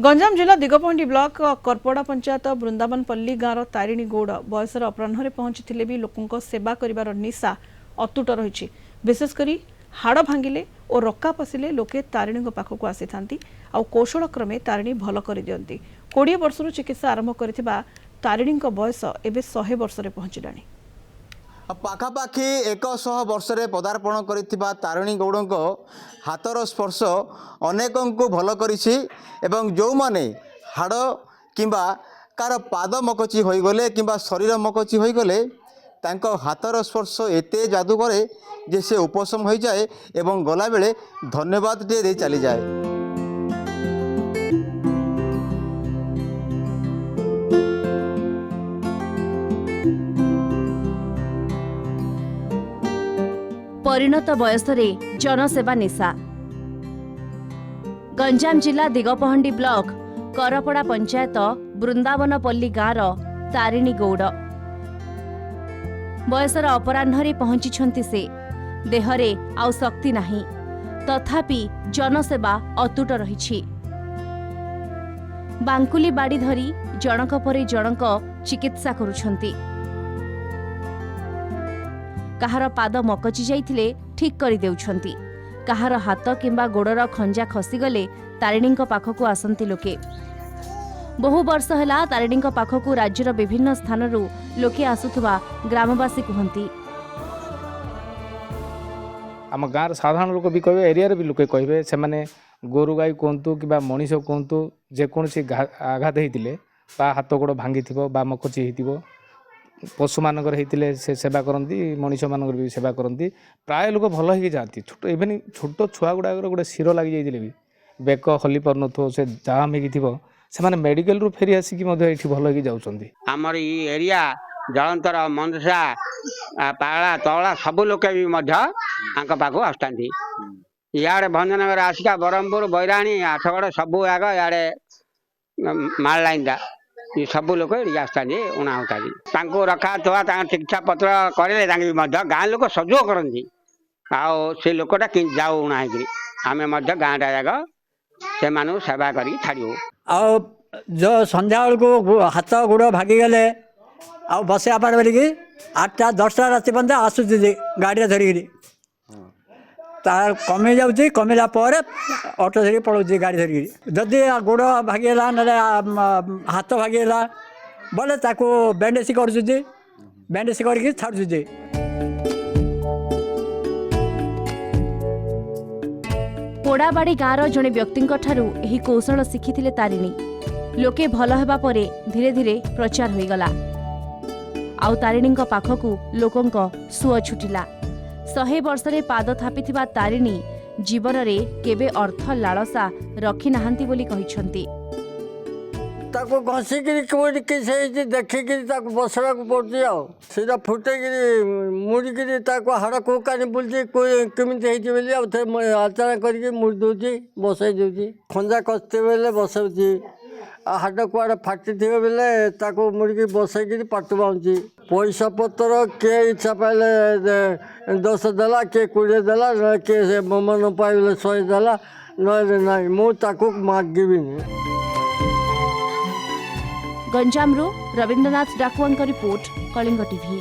गंजाम जिला दिगपहंडी ब्लॉक करपड़ा पंचायत वृंदावन पल्ली गाँव तारिणी गौड़ बयसर अपराह पहुंची भी लोकों सेवा कर निशा अतुट रही। विशेषकर हाड़ भांगिले और रक्का पशिले लोके तारिणी पाखक आसी था कौशल क्रमे तारिणी भल कर दियंती। 20 वर्षर चिकित्सा आरंभ कर तारिणी बयस एवं 100 वर्ष पहुंचला। पाखापाखि 100 वर्ष पदार्पण कर तारिणी गौड़ हाथर स्पर्श अनेक भल कर जो माने हाड़ किंबा कार पाद मकची हो गले किंबा शरीर मकची हो गले हाथर स्पर्श एते जादू करे जे से उपशम हो जाए एवं गला बेले धन्यवाद टे दे चली जाए। परिणत बयसरे जनसेवा निशा। गंजाम जिला दिगपहंडी ब्लॉक करपड़ा पंचायत वृंदावन पल्ली गाँव तारिणी गौड़ बयसर अपराह्न पहुंची से देहरे आउ शक्ति नाही तथापि जनसेवा अतुट रही। बांकुली बाड़ी धरी जनक परे जनक चिकित्सा करुछंती। कहार पाद मकची जाइथिले ठीक करि देउछंती। कहार हाथ किंबा गोड़र खंजा खसीगले तारिणी पाखकु आसंती लोके। बहु वर्ष है तारिणी पाखकु राज्यर विभिन्न स्थानरू लोके आसुथुवा ग्रामवासी कहती। आम गाँव साधारण लोक भी कहे एरिया भी लोके कहे से माने गोरु गाई कहतु कि मनीष कहतु जेकोसी आघात होता हाथ गोड़ भांगी बा मकची हो पशु मानकर होते से सेवा करती मनीष मानकर भी सेवा करती। प्राय लोक भल हो जाती छोट इवेन छोट छुआ गुड़ाक गोटे शिर लगी जाइए भी बेक हली पार न से जाम हो से मेडिकल रू फेरी आसिक भल हो जाऊँगी। आमर एरिया जलंतर मनसा पाला तला सब लोक भी पाक आसता इे भंजनगर आसिका ब्रह्मपुर बैराणी आठगड़ सबू आग इे माल लाइन ये सब लोक आसता उणा होता रखा थोड़ा चिकित्सा पत्र करे गाँ लोक सहयोग करती से लोकटा जाऊ उणा आम गाँ जाक से सेवा कर छाड़ू। जो संध्या बेलू हाथ गोड़ भागीगले आ बसया पार बोलिकी 8टा 10टा राति बंदे आसुची गाड़ी धरिकी तार कमी जाऊँगी कमिला ऑटो धरिकी पलाऊँ गाड़ी धरिकी जदि गोड़ भागीगला ना हाथ भागीगला बोले ताको बैंडेज कर बैंडेज करके छाड़ुची। पोड़ाबाड़ी गाँवर जड़े व्यक्ति यही कौशल शिखी तारिणी लोके भल होगा परे धीरे धीरे प्रचार हो गला। आउ तारिणी पाखकु लोकंक सुअ छुटिला। 100 वर्षरे पाद थापी तारिणी जीवन रे केबे अर्थ लालसा रखी नाहांती बोली कहिसंती। ताको घसीकरी कोडी किसे देखिकरी ताको बसरा को पड़ती आ सीधा फुटेकरी मुड़ीकरी ताको हाड़ को कानी बुलती कोई केमिति हेची बेली आ आचरण करके मुड़ दोची बसाई दोची खंजा कसते बेले बसाउची हाड़ कुआड़े फाटी थे बेले ताको मुड़की बसाई पाट बाँची पैसा पतर किए इच्छा पाइले 10 देला किए 20 देला ना किए मन पाइले 100 देला ना मु ताको मागिबिनी। गंजामरू रविंद्रनाथ डाकुआंक रिपोर्ट कलिंग टीवी।